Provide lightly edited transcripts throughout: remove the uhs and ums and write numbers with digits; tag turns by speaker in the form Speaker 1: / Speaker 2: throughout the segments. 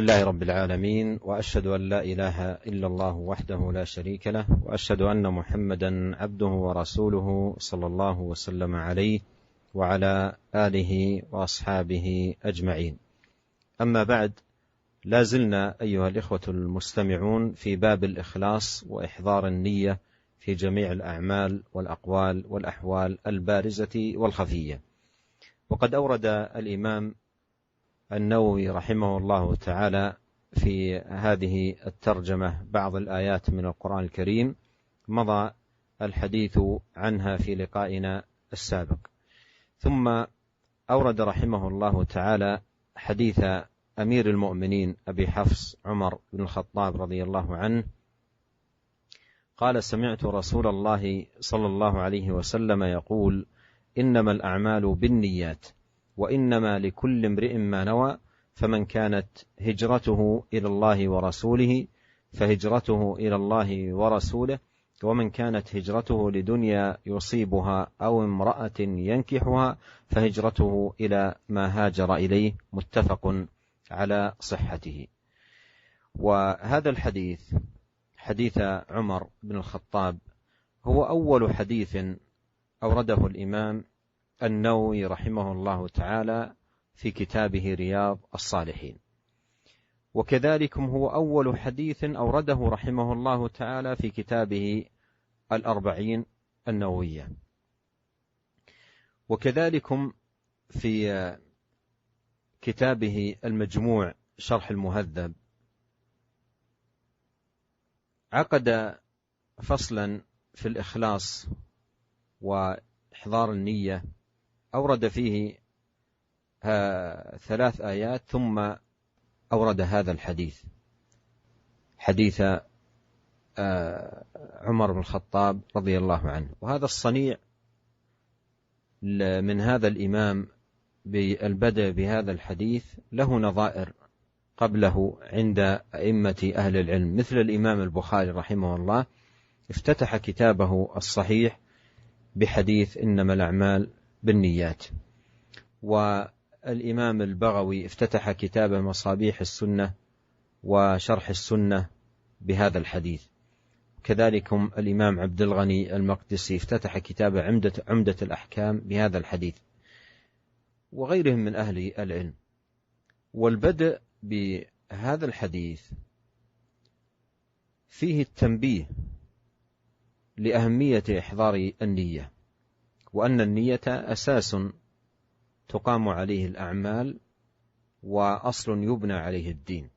Speaker 1: لله رب العالمين، وأشهد أن لا إله إلا الله وحده لا شريك له، وأشهد أن محمدا عبده ورسوله صلى الله وسلم عليه وعلى آله وأصحابه أجمعين. أما بعد، لا زلنا أيها الإخوة المستمعون في باب الإخلاص وإحضار النية في جميع الأعمال والأقوال والأحوال البارزة والخفية. وقد أورد الإمام النووي رحمه الله تعالى في هذه الترجمة بعض الآيات من القرآن الكريم مضى الحديث عنها في لقائنا السابق، ثم أورد رحمه الله تعالى حديث أمير المؤمنين أبي حفص عمر بن الخطاب رضي الله عنه قال: سمعت رسول الله صلى الله عليه وسلم يقول: إنما الأعمال بالنيات، وإنما لكل امرئ ما نوى، فمن كانت هجرته إلى الله ورسوله فهجرته إلى الله ورسوله، ومن كانت هجرته لدنيا يصيبها أو امرأة ينكحها فهجرته إلى ما هاجر إليه، متفق على صحته. وهذا الحديث، حديث عمر بن الخطاب، هو أول حديث أورده الإمام النووي رحمه الله تعالى في كتابه رياض الصالحين، وكذلك هو أول حديث أورده رحمه الله تعالى في كتابه الأربعين النووية، وكذلك في كتابه المجموع شرح المهذب عقد فصلا في الإخلاص وإحضار النية، أورد فيه 3 آيات، ثم أورد هذا الحديث، حديث عمر بن الخطاب رضي الله عنه. وهذا الصنيع من هذا الإمام بالبدء بهذا الحديث له نظائر قبله عند أئمة أهل العلم، مثل الإمام البخاري رحمه الله افتتح كتابه الصحيح بحديث إنما الأعمال بالنيات، والإمام البغوي افتتح كتابه مصابيح السنة وشرح السنة بهذا الحديث، كذلك الإمام عبد الغني المقدسي افتتح كتابه عمدة الأحكام بهذا الحديث، وغيرهم من أهل العلم. والبدء بهذا الحديث فيه التنبيه لأهمية إحضار النية، وأن النية أساس تقام عليه الأعمال وأصل يبنى عليه الدين.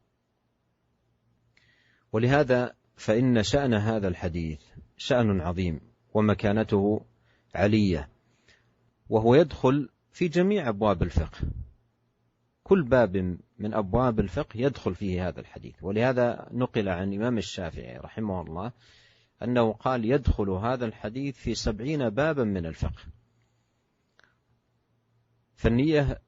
Speaker 1: ولهذا فإن شأن هذا الحديث شأن عظيم ومكانته علية، وهو يدخل في جميع أبواب الفقه، كل باب من أبواب الفقه يدخل فيه هذا الحديث. ولهذا نقل عن الإمام الشافعي رحمه الله أنه قال: يدخل هذا الحديث في 70 بابا من الفقه. فالنية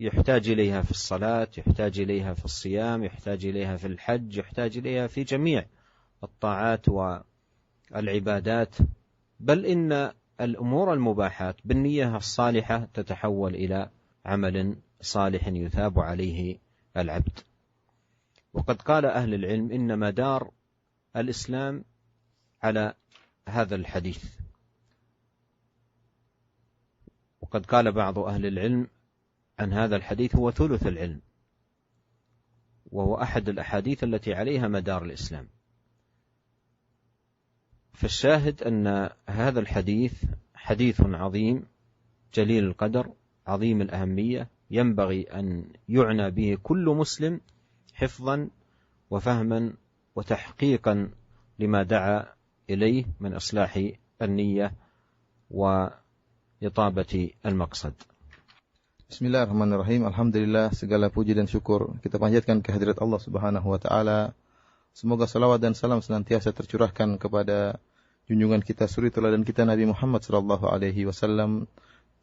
Speaker 1: يحتاج إليها في الصلاة، يحتاج إليها في الصيام، يحتاج إليها في الحج، يحتاج إليها في جميع الطاعات والعبادات، بل إن الأمور المباحات بالنية الصالحة تتحول إلى عمل صالح يثاب عليه العبد. وقد قال أهل العلم إن مدار الإسلام على هذا الحديث، وقد قال بعض أهل العلم عن هذا الحديث هو ثلث العلم، وهو أحد الأحاديث التي عليها مدار الإسلام. فالشاهد أن هذا الحديث حديث عظيم جليل القدر عظيم الأهمية، ينبغي أن يعنى به كل مسلم حفظا وفهما وتحقيقا لما دعا إليه من إصلاح النية وإطابة المقصد.
Speaker 2: Bismillahirrahmanirrahim. Alhamdulillah, segala puji dan syukur kita panjatkan kehadirat Allah Subhanahu wa taala. Semoga salawat dan salam senantiasa tercurahkan kepada junjungan kita, suri teladan kita, Nabi Muhammad sallallahu alaihi wasallam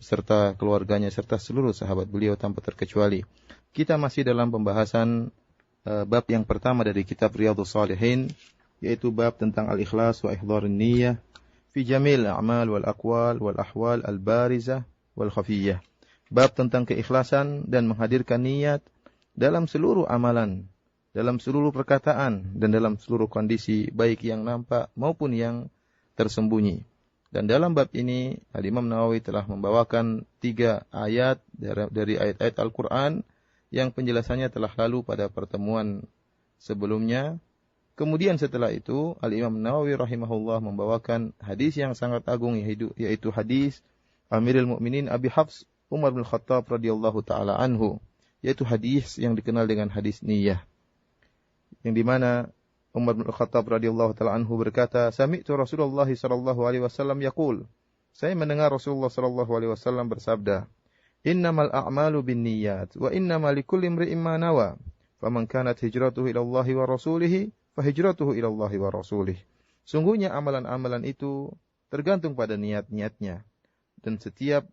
Speaker 2: beserta keluarganya serta seluruh sahabat beliau tanpa terkecuali. Kita masih dalam pembahasan bab yang pertama dari kitab Riyadhus Shalihin, yaitu bab tentang al-ikhlas wa ihdharun niyyah fi jamil a'mal wal aqwal wal ahwal al-barizah wal khafiyah. Bab tentang keikhlasan dan menghadirkan niat dalam seluruh amalan dalam seluruh perkataan dan dalam seluruh kondisi, baik yang nampak maupun yang tersembunyi. Dan dalam bab ini, Al-Imam Nawawi telah membawakan 3 ayat dari ayat-ayat Al-Quran yang penjelasannya telah lalu pada pertemuan sebelumnya. Kemudian setelah itu, Al-Imam Nawawi rahimahullah membawakan hadis yang sangat agung, yaitu hadis Amirul Mukminin Abi Hafs Umar bin Khattab radhiyallahu taala anhu, yaitu hadis yang dikenal dengan hadis niyah, yang dimana Umar bin Khattab radhiyallahu taala anhu berkata, "Sami'tu Rasulullah sallallahu alaihi wasallam yaqul." Saya mendengar Rasulullah sallallahu alaihi wasallam bersabda, "Innamal a'malu binniyat wa innamal likulli imri'in ma nawa. Faman kanat hijratuhu ila Allah wa rasulih, fa hijratuhu ila Allah wa rasulih." Sungguhnya amalan-amalan itu tergantung pada niat-niatnya, dan setiap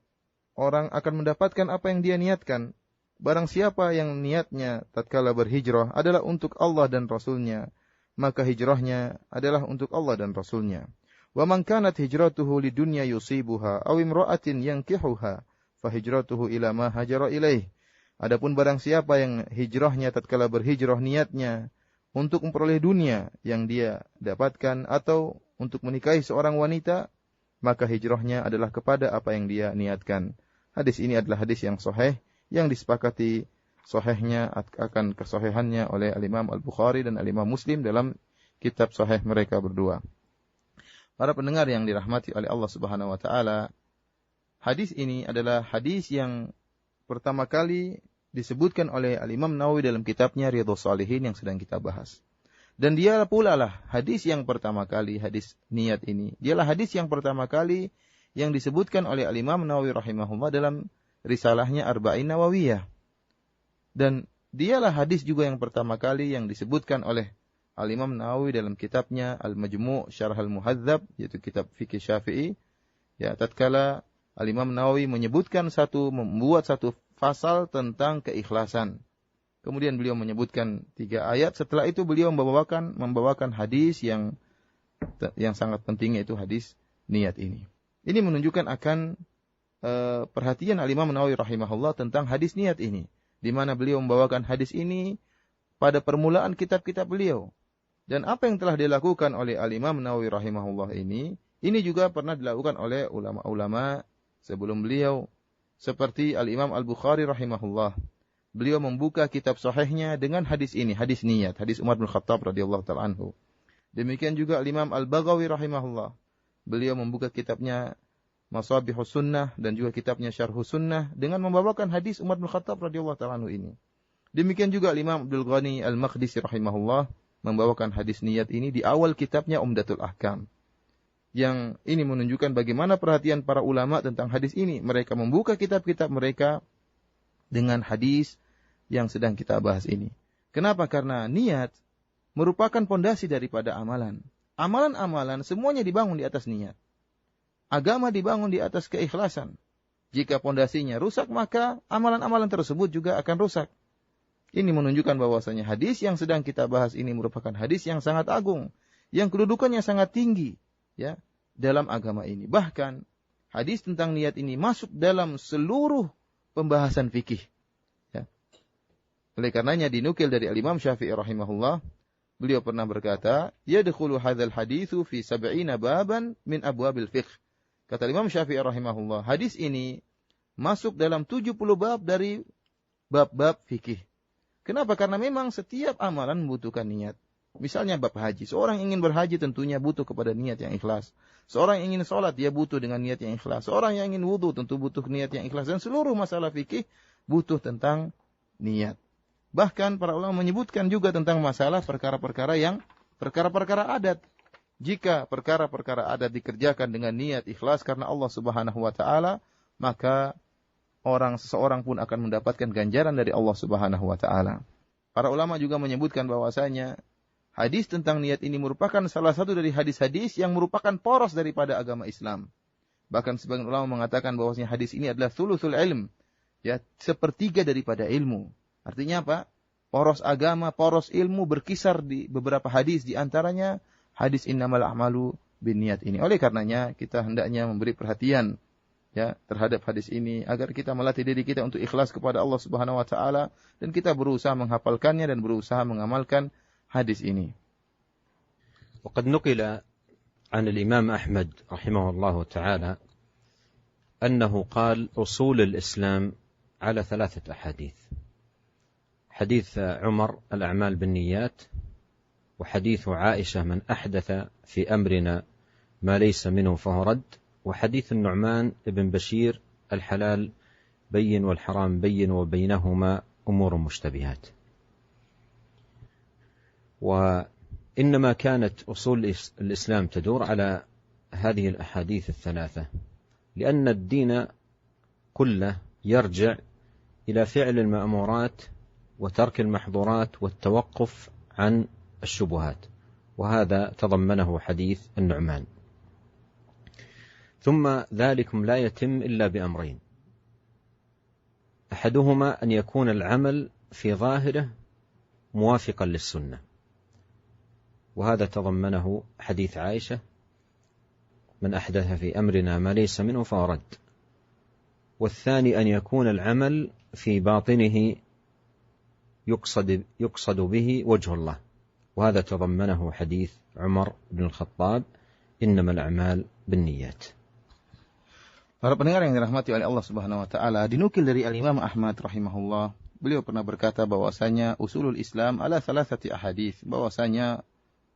Speaker 2: orang akan mendapatkan apa yang dia niatkan. Barang siapa yang niatnya tatkala berhijrah adalah untuk Allah dan Rasulnya, maka hijrahnya adalah untuk Allah dan Rasulnya. Wa man kanat hijratuhu lidunya yusibuha aw imra'atin yankihuha, fa hijratuhu ila ma hajara ilaih. Adapun barang siapa yang hijrahnya tatkala berhijrah niatnya untuk memperoleh dunia yang dia dapatkan atau untuk menikahi seorang wanita, maka hijrahnya adalah kepada apa yang dia niatkan. Hadis ini adalah hadis yang sahih, yang disepakati sahihnya akan kesahihannya oleh Al-Imam Al-Bukhari dan Al-Imam Muslim dalam kitab sahih mereka berdua. Para pendengar yang dirahmati oleh Allah Subhanahu wa taala, hadis ini adalah hadis yang pertama kali disebutkan oleh Al-Imam Nawawi dalam kitabnya Riyadhus Shalihin yang sedang kita bahas. Dan dia pula lah hadis yang pertama kali, hadis niat ini, dialah hadis yang pertama kali yang disebutkan oleh Al-Imam Nawawi rahimahullah dalam risalahnya Arba'in Nawawiyah. Dan dialah hadis juga yang pertama kali yang disebutkan oleh Al-Imam Nawawi dalam kitabnya Al-Majmu' Syarh Al-Muhadzab, yaitu kitab fikih Syafi'i. Ya, tatkala Al-Imam Nawawi membuat satu pasal tentang keikhlasan. Kemudian beliau menyebutkan 3 ayat. Setelah itu beliau membawakan hadis yang sangat penting, yaitu hadis niat ini. Ini menunjukkan akan perhatian Al-Imam Nawawi rahimahullah tentang hadis niat ini, di mana beliau membawakan hadis ini pada permulaan kitab-kitab beliau. Dan apa yang telah dilakukan oleh Al-Imam Nawawi rahimahullah ini juga pernah dilakukan oleh ulama-ulama sebelum beliau, seperti Al-Imam Al-Bukhari rahimahullah. Beliau membuka kitab sahihnya dengan hadis ini, hadis niyat, hadis Umar bin Khattab radhiyallahu ta'ala anhu. Demikian juga Al-Imam Al-Baghawi rahimahullah. Beliau membuka kitabnya Masabihus Sunnah dan juga kitabnya Syarhus Sunnah dengan membawakan hadis Umar bin Khattab radhiyallahu ta'ala anhu ini. Demikian juga Imam Abdul Ghani Al-Maqdisi rahimahullah membawakan hadis niat ini di awal kitabnya Umdatul Ahkam. Yang ini menunjukkan bagaimana perhatian para ulama tentang hadis ini. Mereka membuka kitab-kitab mereka dengan hadis yang sedang kita bahas ini. Kenapa? Karena niat merupakan pondasi daripada amalan. Amalan-amalan semuanya dibangun di atas niat. Agama dibangun di atas keikhlasan. Jika pondasinya rusak, maka amalan-amalan tersebut juga akan rusak. Ini menunjukkan bahwasanya hadis yang sedang kita bahas ini merupakan hadis yang sangat agung, yang kedudukannya sangat tinggi, ya, dalam agama ini. Bahkan hadis tentang niat ini masuk dalam seluruh pembahasan fikih. Ya. Oleh karenanya dinukil dari Al-Imam Syafi'i rahimahullah, beliau pernah berkata, "Yadkhulu hadzal haditsu fi 70 baban min abwabil fiqh." Kata Imam Syafi'i rahimahullah, hadis ini masuk dalam 70 bab dari bab-bab fikih. Kenapa? Karena memang setiap amalan membutuhkan niat. Misalnya bab haji. Seorang ingin berhaji tentunya butuh kepada niat yang ikhlas. Seorang ingin sholat, dia butuh dengan niat yang ikhlas. Seorang yang ingin wudu tentu butuh niat yang ikhlas. Dan seluruh masalah fikih butuh tentang niat. Bahkan para ulama menyebutkan juga tentang masalah perkara-perkara adat. Jika perkara-perkara adat dikerjakan dengan niat ikhlas karena Allah Subhanahu wa taala, maka seseorang pun akan mendapatkan ganjaran dari Allah Subhanahu wa taala. Para ulama juga menyebutkan bahwasanya hadis tentang niat ini merupakan salah satu dari hadis-hadis yang merupakan poros daripada agama Islam. Bahkan sebagian ulama mengatakan bahwasanya hadis ini adalah thuluthul ilm, ya, 1/3 daripada ilmu. Artinya apa? Poros agama, poros ilmu berkisar di beberapa hadis, di antaranya hadis innamal a'malu binniyat ini. Oleh karenanya kita hendaknya memberi perhatian ya terhadap hadis ini agar kita melatih diri kita untuk ikhlas kepada Allah Subhanahu wa taala dan kita berusaha menghafalkannya dan berusaha mengamalkan hadis ini.
Speaker 1: وقد نقل عن الإمام أحمد رحمه الله تعالى أنه قال أصول الإسلام على 3 أحاديث: حديث عمر الأعمال بالنيات، وحديث عائشة من أحدث في أمرنا ما ليس منه فهو رد، وحديث النعمان بن بشير الحلال بين والحرام بين وبينهما أمور مشتبهات. وإنما كانت أصول الإسلام تدور على هذه الأحاديث ال3 لأن الدين كله يرجع إلى فعل المأمورات وترك المحظورات والتوقف عن الشبهات، وهذا تضمنه حديث النعمان. ثم ذلكم لا يتم إلا بأمرين: أحدهما أن يكون العمل في ظاهره موافقا للسنة، وهذا تضمنه حديث عائشة من أحدث في أمرنا ما ليس منه فهو رد. والثاني أن يكون العمل في باطنه يقصد به وجه الله، وهذا تضمنه حديث عمر بن الخطاب إنما الأعمال بالنيات.
Speaker 2: Para pendengar yang dirahmati oleh Allah Subhanahu wa taala, dinukil dari Al-Imam Ahmad rahimahullah, beliau pernah berkata bahwasanya usulul Islam ala 3 ahadits, bahwasanya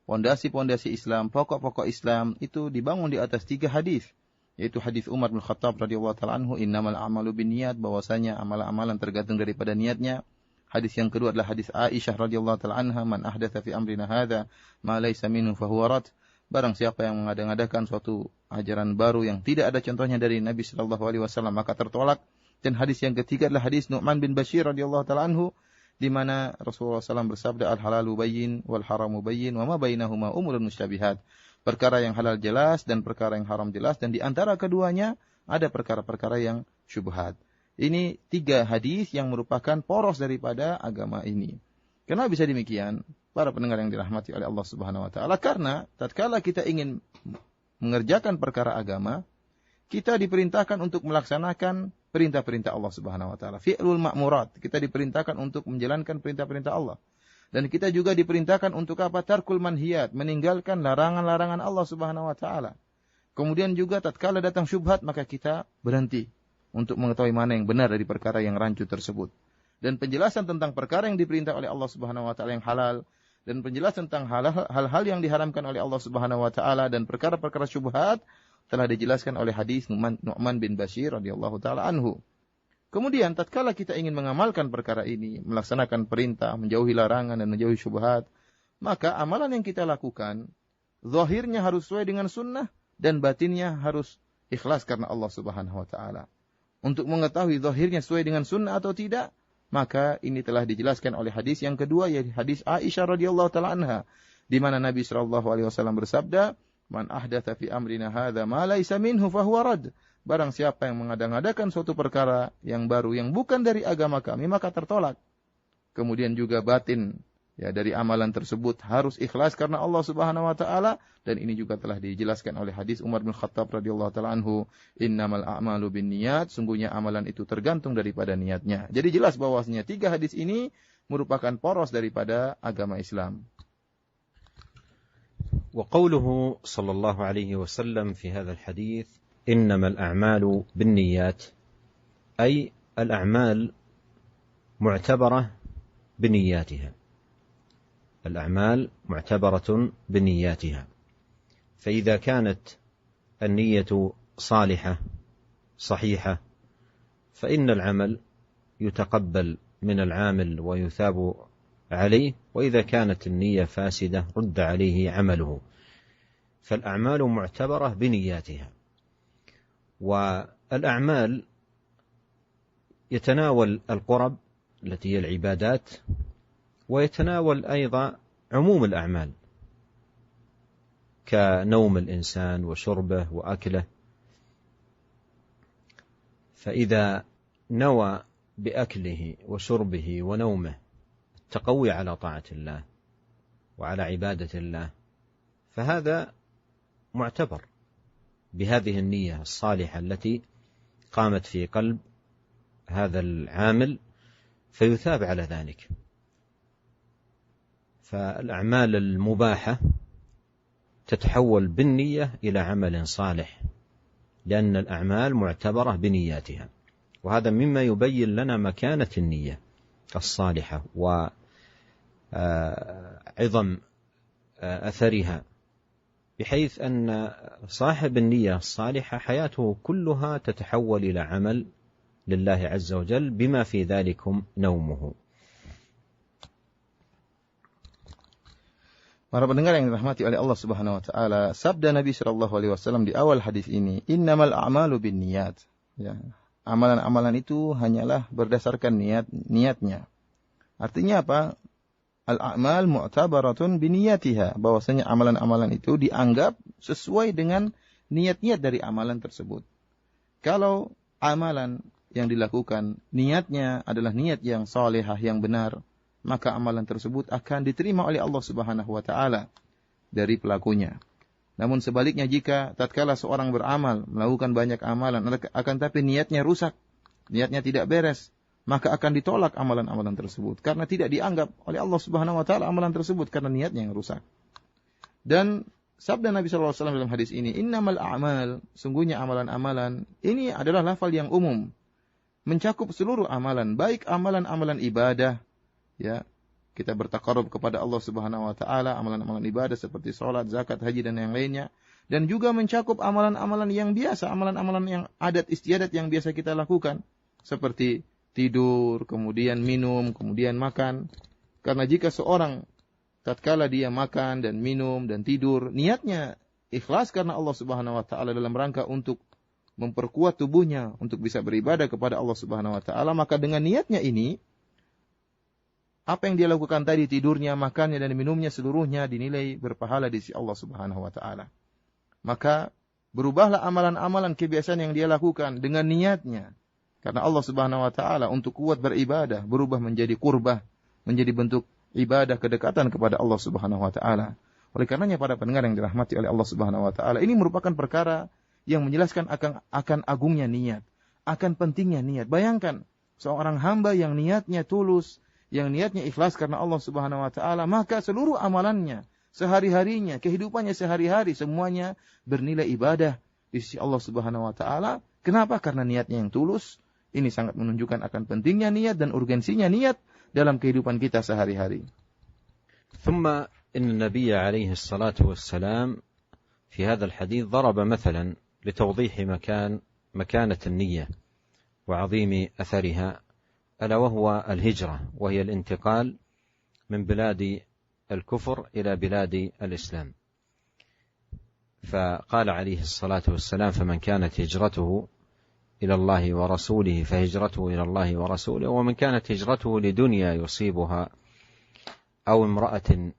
Speaker 2: pondasi-pondasi Islam, pokok-pokok Islam itu dibangun di atas 3 hadis, yaitu hadis Umar bin Khattab radhiyallahu taala anhu, innamal a'malu binniyat, bahwasanya amalan-amalan tergantung daripada niatnya. Hadis yang kedua adalah hadis Aisyah radhiyallahu taala anha, man ahdatsa fi amrina hadza ma laysa minhu fahuwa rad, barang siapa yang mengada-ngadakan suatu ajaran baru yang tidak ada contohnya dari Nabi sallallahu alaihi wasallam maka tertolak. Dan hadis yang ketiga adalah hadis Nu'man bin Bashir radhiyallahu taala anhu, di mana Rasulullah SAW bersabda, al-halalu bayyin wal haramu bayyin wa ma bainahuma umurun mustabihat. Perkara yang halal jelas dan perkara yang haram jelas, dan di antara keduanya ada perkara-perkara yang syubhat. Ini 3 hadis yang merupakan poros daripada agama ini. Kenapa bisa demikian? Para pendengar yang dirahmati oleh Allah Subhanahu wa taala, karena tatkala kita ingin mengerjakan perkara agama, kita diperintahkan untuk melaksanakan perintah-perintah Allah Subhanahu wa taala. Fi'lul ma'murat, kita diperintahkan untuk menjalankan perintah-perintah Allah. Dan kita juga diperintahkan untuk apa? Tarkul manhiyat, meninggalkan larangan-larangan Allah Subhanahu wa taala. Kemudian juga tatkala datang syubhat, maka kita berhenti untuk mengetahui mana yang benar dari perkara yang rancu tersebut. Dan penjelasan tentang perkara yang diperintah oleh Allah Subhanahu wa taala yang halal, dan penjelasan tentang hal-hal yang diharamkan oleh Allah Subhanahu wa taala dan perkara-perkara syubhat telah dijelaskan oleh hadis Nu'man bin Bashir radhiyallahu taala anhu. Kemudian tatkala kita ingin mengamalkan perkara ini, melaksanakan perintah, menjauhi larangan dan menjauhi syubhat, maka amalan yang kita lakukan zahirnya harus sesuai dengan sunnah dan batinnya harus ikhlas karena Allah Subhanahu wa taala. Untuk mengetahui zahirnya sesuai dengan sunnah atau tidak, maka ini telah dijelaskan oleh hadis yang kedua, yaitu hadis Aisyah radhiyallahu taala anha, di mana Nabi sallallahu alaihi wasallam bersabda, man ahdatsa fi amrina hadza ma laysa minhu fahuwa rad. Barang siapa yang mengada-ngadakan suatu perkara yang baru yang bukan dari agama kami, maka tertolak. Kemudian juga batin ya dari amalan tersebut harus ikhlas karena Allah Subhanahu wa taala, dan ini juga telah dijelaskan oleh hadis Umar bin Khattab radhiyallahu taala anhu, innamal a'malu binniyat, sungguhnya amalan itu tergantung daripada niatnya. Jadi jelas bahwasanya 3 hadis ini merupakan poros daripada agama Islam.
Speaker 1: وقوله صلى الله عليه وسلم في هذا الحديث إنما الأعمال بالنيات، أي الأعمال معتبرة بنياتها، الأعمال معتبرة بنياتها، فإذا كانت النية صالحة صحيحة فإن العمل يتقبل من العامل ويثاب عليه، وإذا كانت النية فاسدة رد عليه عمله. فالأعمال معتبرة بنياتها. والأعمال يتناول القرب التي هي العبادات، ويتناول أيضا عموم الأعمال كنوم الإنسان وشربه وأكله. فإذا نوى بأكله وشربه ونومه التقوي على طاعة الله وعلى عبادة الله، فهذا معتبر بهذه النية الصالحة التي قامت في قلب هذا العامل فيثاب على ذلك. فالأعمال المباحة تتحول بالنية إلى عمل صالح، لأن الأعمال معتبرة بنياتها، وهذا مما يبين لنا مكانة النية الصالحة وعظم أثرها، بحيث أن صاحب النية الصالحة حياته كلها تتحول إلى عمل لله عز وجل، بما في ذلكم نومه.
Speaker 2: Para pendengar yang dirahmati oleh Allah Subhanahu wa taala, sabda Nabi sallallahu alaihi wasallam di awal hadis ini, innamal a'malu binniyat. Ya, amalan-amalan itu hanyalah berdasarkan niatnya. Artinya apa? Al-a'mal mu'tabaratun biniyatiha, bahwasanya amalan-amalan itu dianggap sesuai dengan niat-niat dari amalan tersebut. Kalau amalan yang dilakukan niatnya adalah niat yang salihah, yang benar, maka amalan tersebut akan diterima oleh Allah Subhanahu wa taala dari pelakunya. Namun sebaliknya, jika tatkala seorang beramal, melakukan banyak amalan, akan tapi niatnya rusak, niatnya tidak beres, maka akan ditolak amalan-amalan tersebut karena tidak dianggap oleh Allah Subhanahu wa taala amalan tersebut karena niatnya yang rusak. Dan sabda Nabi sallallahu alaihi wasallam dalam hadis ini, innamal a'mal, sungguhnya amalan-amalan, ini adalah lafal yang umum, mencakup seluruh amalan, baik amalan-amalan ibadah, ya, kita bertaqarrub kepada Allah Subhanahu wa taala, amalan-amalan ibadah seperti salat, zakat, haji dan yang lainnya, dan juga mencakup amalan-amalan yang biasa, amalan-amalan yang adat istiadat yang biasa kita lakukan, seperti tidur, kemudian minum, kemudian makan. Karena jika seorang tatkala dia makan dan minum dan tidur, niatnya ikhlas karena Allah Subhanahu wa taala dalam rangka untuk memperkuat tubuhnya untuk bisa beribadah kepada Allah Subhanahu wa taala, maka dengan niatnya ini, apa yang dia lakukan tadi, tidurnya, makannya dan minumnya, seluruhnya dinilai berpahala di sisi Allah Subhanahu wa taala. Maka berubahlah amalan-amalan kebiasaan yang dia lakukan dengan niatnya karena Allah Subhanahu wa taala untuk kuat beribadah, berubah menjadi qurbah, menjadi bentuk ibadah kedekatan kepada Allah Subhanahu wa taala. Oleh karenanya para pendengar yang dirahmati oleh Allah Subhanahu wa taala, ini merupakan perkara yang menjelaskan akan agungnya niat, akan pentingnya niat. Bayangkan seorang hamba yang niatnya tulus, yang niatnya ikhlas karena Allah Subhanahu wa taala, maka seluruh amalannya, sehari-harinya, kehidupannya sehari-hari, semuanya bernilai ibadah di sisi Allah Subhanahu wa taala. Kenapa? Karena niatnya yang tulus. Ini sangat menunjukkan akan pentingnya niat dan urgensinya niat dalam kehidupan kita sehari-hari.
Speaker 1: ثم إن النبي عليه الصلاة والسلام في هذا الحديث ضرب مثلا لتوضيح مكانة النية وعظيم أثرها، ألا وهو الهجرة، وهي الانتقال من بلاد الكفر إلى بلاد الإسلام. فقال عليه الصلاة والسلام فمن كانت هجرته إلى الله ورسوله فهجرته إلى الله ورسوله، ومن كانت هجرته لدنيا يصيبها أو امرأة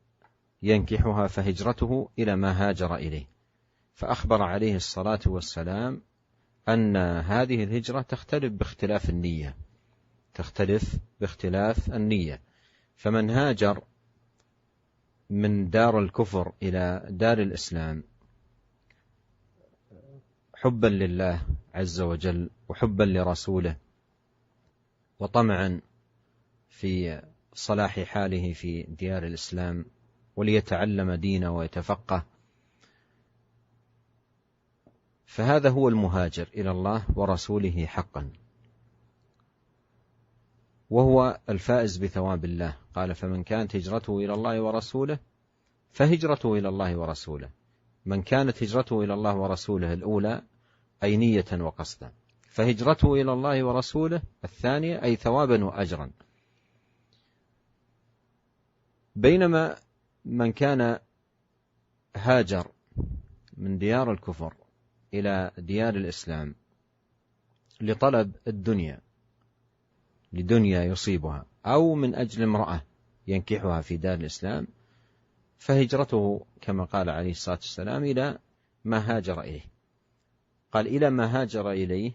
Speaker 1: ينكحها فهجرته إلى ما هاجر إليه. فأخبر عليه الصلاة والسلام أن هذه الهجرة تختلف باختلاف النية. فمن هاجر من دار الكفر إلى دار الإسلام حبا لله عز وجل وحبا لرسوله وطمعا في صلاح حاله في ديار الإسلام وليتعلم دينه ويتفقه، فهذا هو المهاجر إلى الله ورسوله حقا، وهو الفائز بثواب الله. قال فمن كانت هجرته إلى الله ورسوله فهجرته إلى الله ورسوله. من كانت هجرته إلى الله ورسوله الأولى أي نية وقصدا، فهجرته إلى الله ورسوله الثانية أي ثوابا وأجرا. بينما من كان هاجر من ديار الكفر إلى ديار الإسلام لطلب الدنيا، لدنيا يصيبها، أو من أجل امرأة ينكحها في دار الإسلام، فهجرته كما قال عليه الصلاة والسلام إلى ما هاجر إليه. قال إلى ما هاجر إليه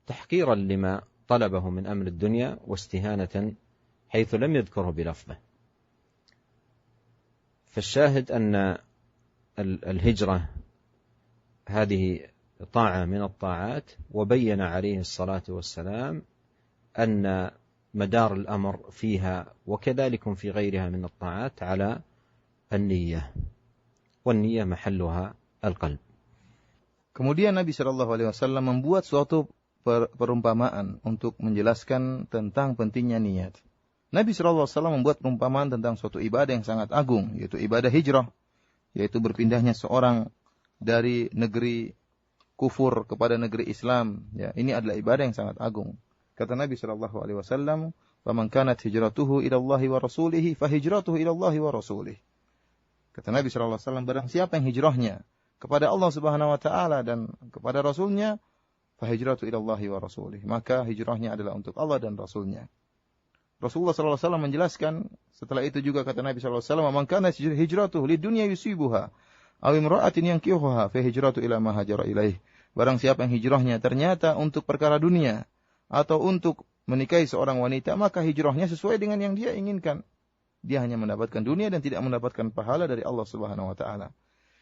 Speaker 1: تحقيرا لما طلبه من أمر الدنيا واستهانة حيث لم يذكره بلفظه. فالشاهد أن الهجرة هذه طاعة من الطاعات، وبين عليه الصلاة والسلام أن مدار الأمر فيها وكذلك في غيرها من الطاعات على النية، والنية محلها القلب.
Speaker 2: Kemudian Nabi Shallallahu Alaihi Wasallam membuat suatu perumpamaan untuk menjelaskan tentang pentingnya niat. Nabi Shallallahu Alaihi Wasallam membuat perumpamaan tentang suatu ibadah yang sangat agung, yaitu ibadah hijrah, yaitu berpindahnya seorang dari negeri kufur kepada negeri Islam. Ya, ini adalah ibadah yang sangat agung. Kata Nabi Shallallahu Alaihi Wasallam, "Faman kanat hijratuhu ila Allahi wa Rasulihi, fa hijratuhu ila Allahi wa Rasulihi." Kata Nabi Shallallahu Alaihi Wasallam, barang siapa yang hijrahnya kepada Allah Subhanahu Wa Taala dan kepada Rasulnya, fa hijratuhu ila Allahi wa Rasulihi, maka hijrahnya adalah untuk Allah dan Rasulnya. Rasulullah Shallallahu Alaihi Wasallam menjelaskan setelah itu juga kata Nabi Shallallahu Alaihi Wasallam, "Man kanat hijratuhu lid dunya yusibuha, aw imra'atin yankihuha, fa hijratuhu ila ma hajara ilaih." Barang siapa yang hijrahnya ternyata untuk perkara dunia atau untuk menikahi seorang wanita, maka hijrahnya sesuai dengan yang dia inginkan. Dia hanya mendapatkan dunia dan tidak mendapatkan pahala dari Allah Subhanahu wa taala.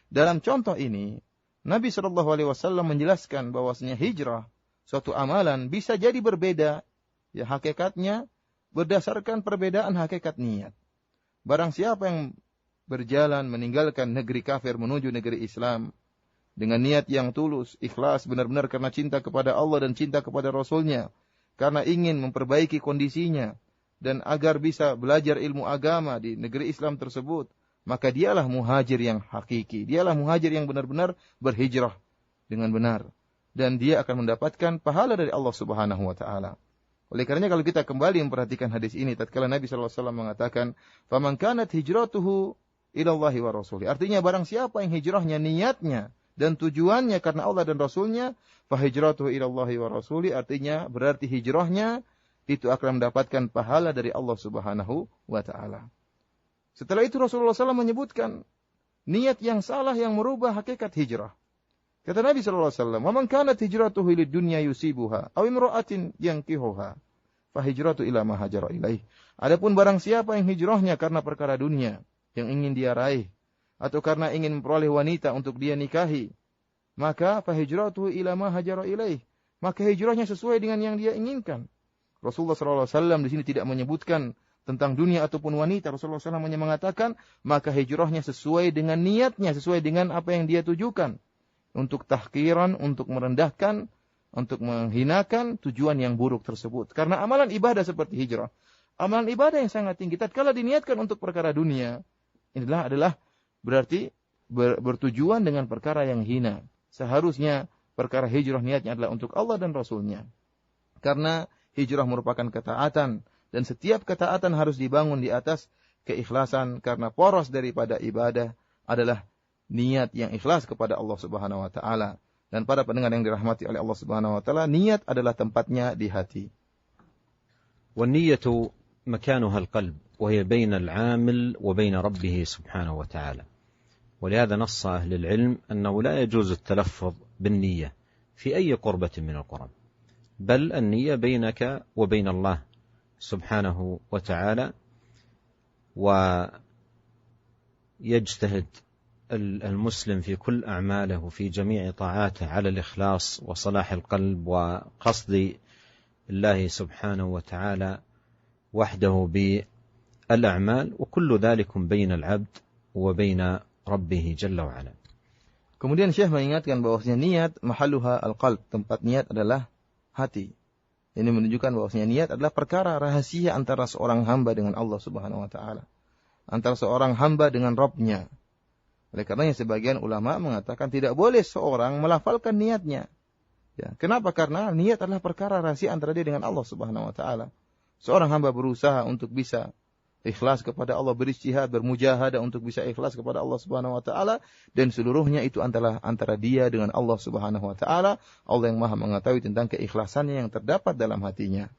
Speaker 2: Dalam contoh ini, Nabi sallallahu alaihi wasallam menjelaskan bahwasanya hijrah suatu amalan bisa jadi berbeda ya hakikatnya berdasarkan perbedaan hakikat niat. Barang siapa yang berjalan meninggalkan negeri kafir menuju negeri Islam dengan niat yang tulus, ikhlas, benar-benar karena cinta kepada Allah dan cinta kepada Rasulnya, karena ingin memperbaiki kondisinya, dan agar bisa belajar ilmu agama di negeri Islam tersebut, maka dialah muhajir yang hakiki. Dialah muhajir yang benar-benar berhijrah dengan benar. Dan dia akan mendapatkan pahala dari Allah Subhanahu wa ta'ala. Oleh karenanya kalau kita kembali memperhatikan hadis ini, tatkala Nabi SAW mengatakan, "Faman kanat hijratuhu ilallahi wa rasuli." Artinya barang siapa yang hijrahnya niatnya dan tujuannya karena Allah dan Rasulnya, fa hijratuhu ilallahi wa rasuli, artinya berarti hijrahnya itu akan mendapatkan pahala dari Allah Subhanahu wa ta'ala. Setelah itu Rasulullah SAW menyebutkan niat yang salah yang merubah hakikat hijrah. Kata Nabi SAW, "Wa man kanat hijratuhu ilid dunya yusibuha, aw imra'atin yankihuha, fa hijratu ila ma hajara ilaih." Adapun barang siapa yang hijrahnya karena perkara dunia yang ingin dia raih, atau karena ingin memperoleh wanita untuk dia nikahi, maka fa hijratuhu ila ma hajara ilaih, maka hijrahnya sesuai dengan yang dia inginkan. Rasulullah SAW di sini tidak menyebutkan tentang dunia ataupun wanita. Rasulullah SAW hanya mengatakan, maka hijrahnya sesuai dengan niatnya, sesuai dengan apa yang dia tujukan. Untuk tahkiran, untuk merendahkan, untuk menghinakan tujuan yang buruk tersebut. Karena amalan ibadah seperti hijrah, amalan ibadah yang sangat tinggi, tatkala diniatkan untuk perkara dunia, inilah adalah berarti bertujuan dengan perkara yang hina. Seharusnya perkara hijrah niatnya adalah untuk Allah dan Rasulnya. Karena hijrah merupakan ketaatan, dan setiap ketaatan harus dibangun di atas keikhlasan, karena poros daripada ibadah adalah niat yang ikhlas kepada Allah Subhanahu wa taala. Dan para pendengar yang dirahmati oleh Allah Subhanahu wa taala, niat adalah tempatnya di hati.
Speaker 1: والنية مكانها القلب، وهي بين العامل وبين ربه سبحانه وتعالى. ولهذا نص أهل العلم أنه لا يجوز التلفظ بالنية في أي قربة من القرب، بل النية بينك وبين الله سبحانه وتعالى. ويجتهد المسلم في كل أعماله وفي جميع طاعاته على الإخلاص وصلاح القلب وقصد الله سبحانه وتعالى وحده بالأعمال، وكل ذلك بين العبد وبين ربه جل وعلا.
Speaker 2: Kemudian Syekh mengingatkan bahwasanya niat mahalluha al-qalb, tempat niat adalah hati. Ini menunjukkan bahwasanya niat adalah perkara rahasia antara seorang hamba dengan Allah Subhanahu wa taala, antara seorang hamba dengan Rabb-nya. Oleh karenanya sebagian ulama mengatakan tidak boleh seorang melafalkan niatnya. Ya, kenapa? Karena niat adalah perkara rahasia antara dia dengan Allah Subhanahu wa taala. Seorang hamba berusaha untuk bisa ikhlas kepada Allah, berijtihad, bermujahadah untuk bisa ikhlas kepada Allah Subhanahu wa taala, dan seluruhnya itu antara dia dengan Allah Subhanahu wa taala. Allah yang Maha mengetahui tentang keikhlasannya yang terdapat dalam hatinya.